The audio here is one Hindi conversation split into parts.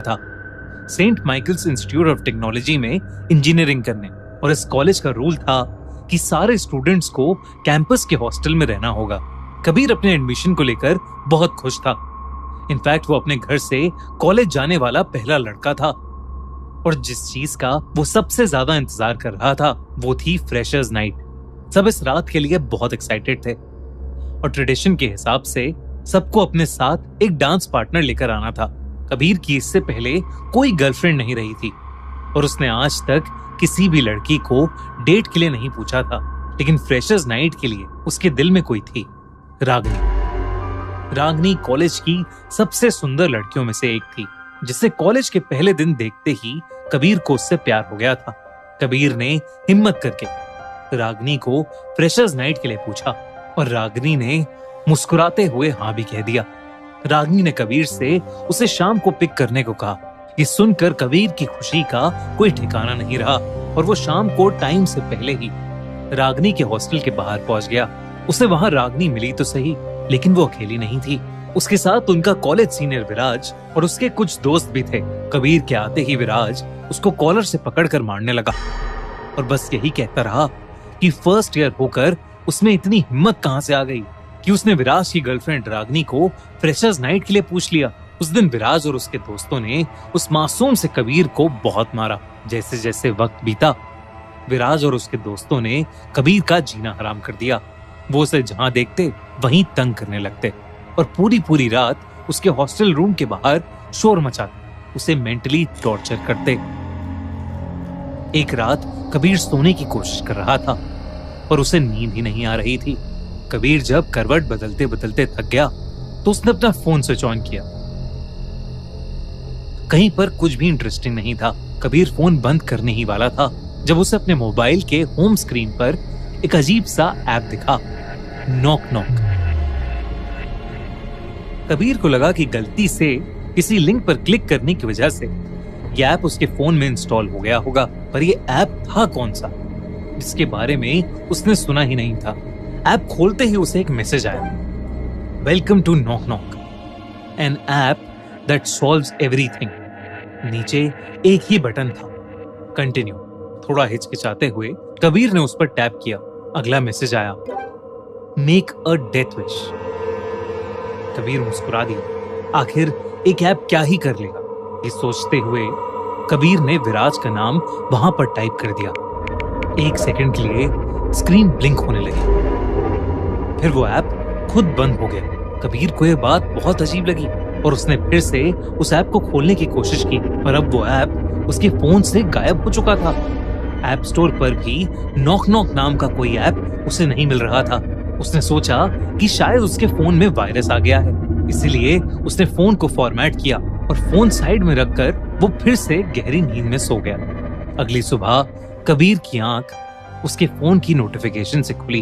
था Saint Michael's Institute of Technology में इंजीनियरिंग करने, और इस कॉलेज का रूल था कि सारे स्टूडेंट्स को कैंपस के हॉस्टल में रहना होगा। कबीर अपने एडमिशन को लेकर बहुत खुश था। इनफैक्ट वो अपने घर से कॉलेज जाने वाला पहला लड़का था, और जिस चीज का वो सबसे ज्यादा इंतजार कर रहा था वो थी फ्रेशर्स नाइट। सब इस रात के लिए बहुत एक्साइटेड थे, और ट्रेडिशन के हिसाब से सबको अपने साथ एक डांस पार्टनर लेकर आना था। कबीर की इससे पहले कोई गर्लफ्रेंड नहीं रही थी, और उसने आज तक किसी भी लड़की को डेट के लिए नहीं पूछा था, लेकिन फ्रेशर्स नाइट के लिए उसके दिल में कोई थी, रागनी कॉलेज की सबसे सुंदर लड़कियों में से एक थी, जिसे कॉलेज के पहले दिन देखते ही कबीर को उससे प्यार हो गया था। कबीर ने हिम्मत करके रागनी को फ्रेशर्स नाइट के लिए पूछा, और रागनी ने मुस्कुराते हुए हाँ भी कह दिया। रागनी ने कबीर से उसे शाम को पिक करने को कहा। ये सुनकर कबीर की खुशी का कोई ठिकाना नहीं रहा, और वो शाम को टाइम से पहले ही रागनी के हॉस्टल के बाहर पहुंच गया। उसे वहां रागनी मिली तो सही, लेकिन वो अकेली नहीं थी। उसके साथ उनका कॉलेज सीनियर विराज और उसके कुछ दोस्त भी थे। कबीर के आते ही विराज उसको कॉलर से पकड़कर मारने लगा, और बस यही कहता रहा कि फर्स्ट ईयर होकर उसमें इतनी हिम्मत कहां से आ गई कि उसने विराज की गर्लफ्रेंड रागनी को फ्रेशर्स नाइट के लिए पूछ लिया। उस दिन विराज और उसके दोस्तों ने उस मासूम से कबीर को बहुत मारा। जैसे जैसे वक्त बीता, विराज और उसके दोस्तों ने कबीर का जीना हराम कर दिया। वो उसे जहां देखते वहीं तंग करने लगते, और पूरी रात उसके हॉस्टल रूम के बाहर शोर मचाते, उसे मेंटली टॉर्चर करते। एक रात कबीर सोने की कोशिश कर रहा था, और उसे नींद ही नहीं आ रही थी। कबीर जब करवट बदलते बदलते थक गया तो उसने अपना फोन स्विच ऑन किया। कहीं पर कुछ भी इंटरेस्टिंग नहीं था। कबीर फोन बंद करने ही वाला था जब उसे अपने मोबाइल के होम स्क्रीन पर एक अजीब सा ऐप दिखा, नॉक नॉक। कबीर को लगा कि गलती से किसी लिंक पर क्लिक करने की वजह से यह ऐप उसके फोन में इंस्टॉल हो गया होगा, पर यह ऐप था कौन सा जिसके बारे में उसने सुना ही नहीं था। ऐप खोलते ही उसे एक मैसेज आया, welcome to Knock Knock, an app that solves everything. नीचे एक ही बटन था, कंटिन्यू। थोड़ा हिचकिचाते हुए कबीर ने उस पर टैप किया। अगला मैसेज आया, make a death wish. Kabir मुस्कुरा दिया। आखिर एक ऐप क्या ही कर लेगा, ये सोचते हुए कबीर ने विराज का नाम वहां पर टाइप कर दिया। एक सेकंड के लिए स्क्रीन ब्लिंक होने लगी, फिर वो ऐप खुद बंद हो गया। कबीर को यह बात बहुत अजीब लगी, और उसने फिर से उस ऐप को खोलने की कोशिश की, पर अब वो ऐप उसके फोन से गायब हो चुका था। ऐप स्टोर पर भी नॉक नॉक नाम का कोई ऐप उसे नहीं मिल रहा था। उसने सोचा कि शायद उसके फोन में वायरस आ गया है, इसीलिए उसने फोन को फॉर्मेट किया और फोन साइड में रखकर वो फिर से गहरी नींद में सो गया। अगली सुबह कबीर की आंख उसके फोन की नोटिफिकेशन से खुली।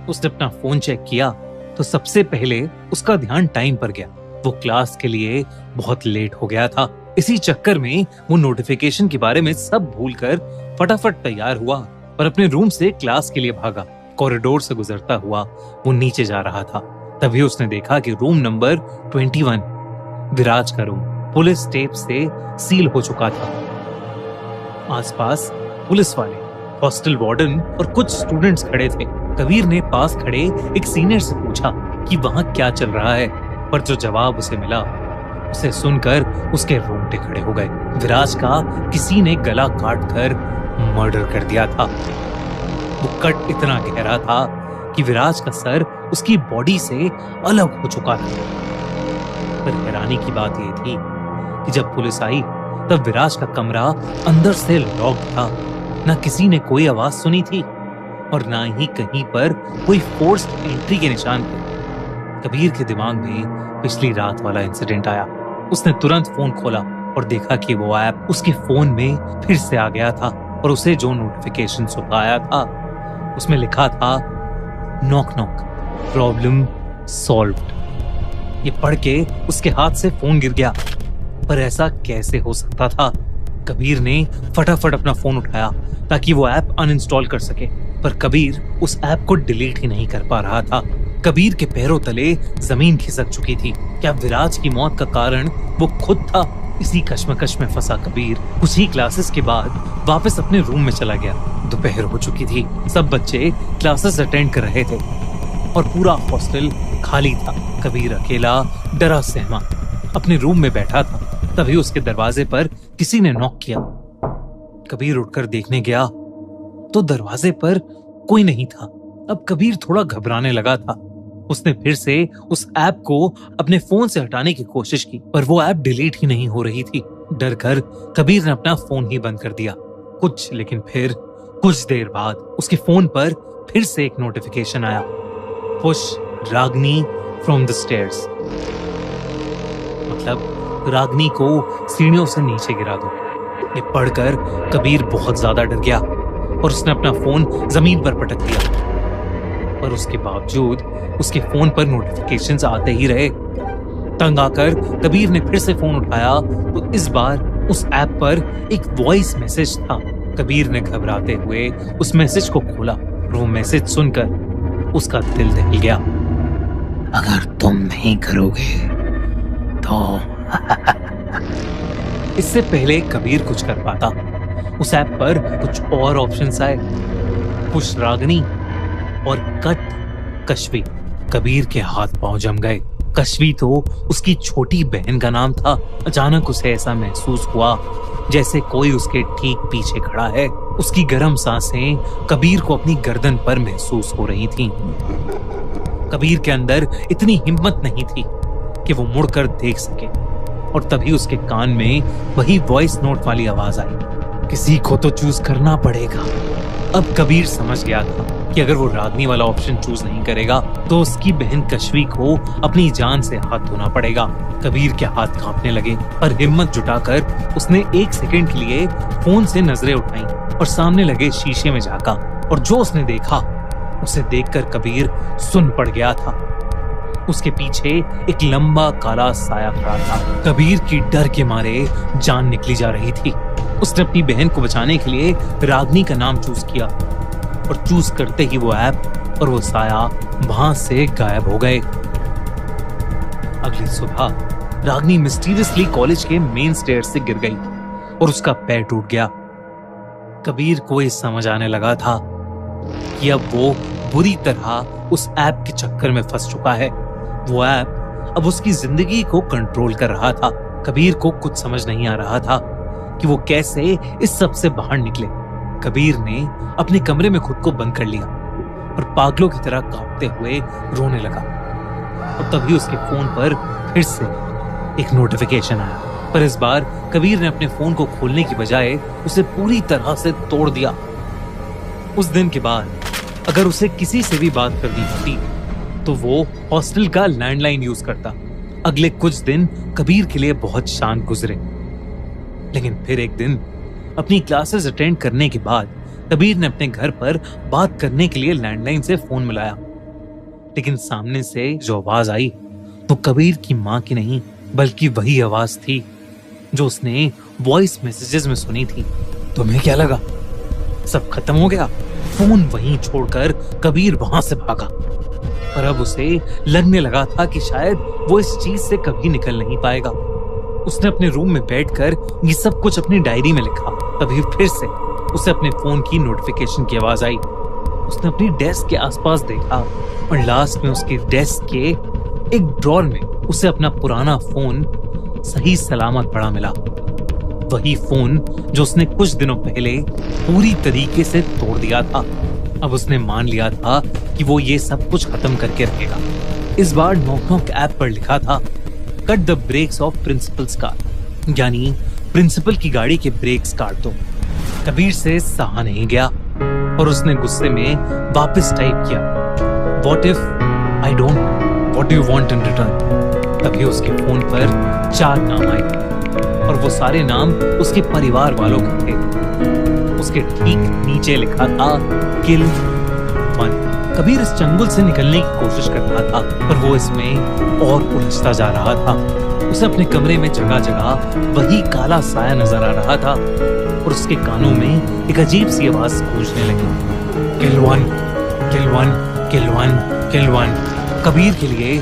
उसने अपना फोन चेक किया तो सबसे पहले उसका ध्यान टाइम पर गया। वो क्लास के लिए बहुत लेट हो गया था। इसी चक्कर में वो नोटिफिकेशन के बारे में सब भूलकर फटाफट तैयार हुआ और अपने रूम से क्लास के लिए भागा। कॉरिडोर से गुजरता हुआ वो नीचे जा रहा था। तभी उसने देखा कि रूम नंबर 21, विराज का रूम, पुलिस टेप से सील हो चुका था। आसपास पुलिस वाले, हॉस्टल वार्डन और कुछ स्टूडेंट्स खड़े थे। कबीर ने पास खड़े एक सीनियर से पूछा कि वहां क्या चल रहा है, पर जो जवाब उसे मिला उसे सुनकर उसके रोंगटे खड़े हो गए। विराज का किसी ने गला काटकर मर्डर कर दिया था। वो कट इतना गहरा था कि विराज का सर उसकी बॉडी से अलग हो चुका था। पर हैरानी की बात यह थी कि जब पुलिस आई तब विराज का कमरा अंदर से लॉक था। न किसी ने कोई आवाज सुनी थी और ना ही कहीं पर कोई फोर्स्ड एंट्री के निशान थे। कबीर के दिमाग में पिछली रात वाला इंसिडेंट आया। उसने तुरंत फोन खोला और देखा कि वो ऐप उसके फोन में फिर से आ गया था और उसे जो नोटिफिकेशन सुबह आया था उसमें लिखा था नॉक नॉक, प्रॉब्लम सॉल्व्ड। ये पढ़ के उसके हाथ से फोन गिर गया। पर ऐसा कैसे हो सकता था? कबीर ने फटाफट अपना फोन उठाया ताकि वो ऐप अनइंस्टॉल कर सके, पर कबीर उस ऐप को डिलीट ही नहीं कर पा रहा था। कबीर के पैरों तले जमीन खिसक चुकी थी। क्या विराज की मौत का कारण वो खुद था? इसी कश्मकश में फंसा कबीर कुछ ही क्लासेस के बाद वापस अपने रूम में चला गया। दोपहर हो चुकी थी, सब बच्चे क्लासेस अटेंड कर रहे थे और पूरा हॉस्टल खाली था। कबीर अकेला डरा सहमा अपने रूम में बैठा था। तभी उसके दरवाजे पर किसी ने नॉक किया। कबीर उठकर देखने गया तो दरवाजे पर कोई नहीं था। अब कबीर थोड़ा घबराने लगा था। उसने फिर से उस ऐप को अपने फोन से हटाने की कोशिश की, पर वो ऐप डिलीट ही नहीं हो रही थी। डर कर कबीर ने अपना फोन ही बंद कर दिया। लेकिन फिर कुछ देर बाद उसके फोन पर फिर से एक नोटिफिकेशन आया, push Ragini from the stairs. मतलब रागनी को सीढ़ियों से नीचे गिरा दो। ये पढ़कर कबीर बहुत ज्यादा डर गया और उसने अपना फोन जमीन पर पटक दिया। पर उसके बावजूद उसके फोन पर नोटिफिकेशंस आते ही रहे। तंग आकर कबीर ने फिर से फोन उठाया तो इस बार उस ऐप पर एक वॉइस मैसेज था। कबीर ने घबराते हुए उस मैसेज को खोला और वो मैसेज सुनकर उसका दिल दहल गया। अगर तुम नहीं करोगे तो इससे पहले कबीर कुछ कर पाता, उस ऐप पर कुछ और ऑप्शंस आए, पुश रागनी और कट कश्वी। कबीर के हाथ पांव जम गए। कश्वी तो उसकी छोटी बहन का नाम था। अचानक उसे ऐसा महसूस हुआ जैसे कोई उसके ठीक पीछे खड़ा है। उसकी गर्म सांसें कबीर को अपनी गर्दन पर महसूस हो रही थीं। कबीर के अंदर इतनी हिम्मत नहीं थी कि वो मुड़कर देख सके और तभी उसके कान में वही वॉइस नोट वाली आवाज आई, किसी को तो चूज करना पड़ेगा। अब कबीर समझ गया था कि अगर वो रागनी वाला ऑप्शन चूज नहीं करेगा तो उसकी बहन कश्वी को अपनी जान से हाथ धोना पड़ेगा। कबीर के हाथ कांपने लगे, पर हिम्मत जुटाकर उसने एक सेकंड के लिए फोन से नजरें उठाई और सामने लगे शीशे में झांका। और जो उसने देखा उसे देखकर कबीर सुन पड़ गया था। उसके पीछे एक लंबा काला साया खड़ा था। कबीर की डर के मारे जान निकली जा रही थी। उसने अपनी बहन को बचाने के लिए रागनी का नाम चूज किया और चूज करते ही वो ऐप और वो साया वहां से गायब हो गए। अगली सुबह रागनी मिस्टीरियसली कॉलेज के मेन स्टेयर से गिर गई और उसका पैर टूट गया। कबीर को ये समझ आने लगा था कि अब वो बुरी तरह उस ऐप के चक्कर में फंस चुका है। वो ऐप अब उसकी जिंदगी को कंट्रोल कर रहा था। कबीर को कुछ समझ नहीं आ रहा था कि वो कैसे इस सब से बाहर निकले। कबीर ने अपने कमरे में खुद को बंद कर लिया और पागलों की तरह कांपते हुए रोने लगा। और तभी उसके फोन पर फिर से एक नोटिफिकेशन आया, पर इस बार कबीर ने अपने फोन को खोलने की बजाय उसे पूरी तरह से तोड़ दिया। उस दिन के बाद अगर उसे किसी से भी बात करनी होती तो वो हॉस्टल का लैंडलाइन यूज करता। अगले कुछ दिन कबीर के लिए बहुत शांत गुजरे, लेकिन फिर एक दिन अपनी क्लासेस अटेंड करने के बाद कबीर ने अपने घर पर बात करने के लिए लैंडलाइन से फोन मिलाया। लेकिन सामने से जो आवाज आई तो कबीर की माँ की नहीं बल्कि वही आवाज थी जो उसने वॉइस मैसेजेस में सुनी थी। तुम्हें क्या लगा सब खत्म हो गया? फोन वहीं छोड़कर कबीर वहां से भागा, पर अब उसे लगने लगा था कि शायद वो इस चीज से कभी निकल नहीं पाएगा। उसने अपने रूम में बैठकर ये सब कुछ अपनी डायरी में लिखा। तभी फिर से उसे अपने फोन की नोटिफिकेशन की आवाज आई। उसने अपनी डेस्क के आसपास देखा और लास्ट में उसके डेस्क के एक ड्रॉर में उसे अपना पुराना फोन सही सलामत पड़ा मिला। वही फोन जो उसने कुछ दिनों पहले पूरी तरीके से तोड़ दिया था। अब उसने मान लिया था कि वो ये सब कुछ खत्म करके रहेगा। इस बार नॉक नॉक ऐप पर लिखा था, cut the brakes of principal's car, यानी प्रिंसिपल की गाड़ी के ब्रेक्स काट दो। कबीर से सहा नहीं गया और उसने गुस्से में वापस टाइप किया, what if I don't, what do you want in return. तभी उसके फोन पर 4 नाम आए और वो सारे नाम उसके परिवार वालों के थे। उसके ठीक नीचे लिखा था, किल 1। कबीर इस चंगुल से निकलने की कोशिश कर रहा था, पर वो इसमें और उलझता जा रहा था। उसे अपने कमरे में जगह जगह वही काला साया नजर आ रहा था और उसके कानों में एक अजीब सी आवाज गूंजने लगी, किल 1, किल 1, किल 1, किल 1। कबीर के लिए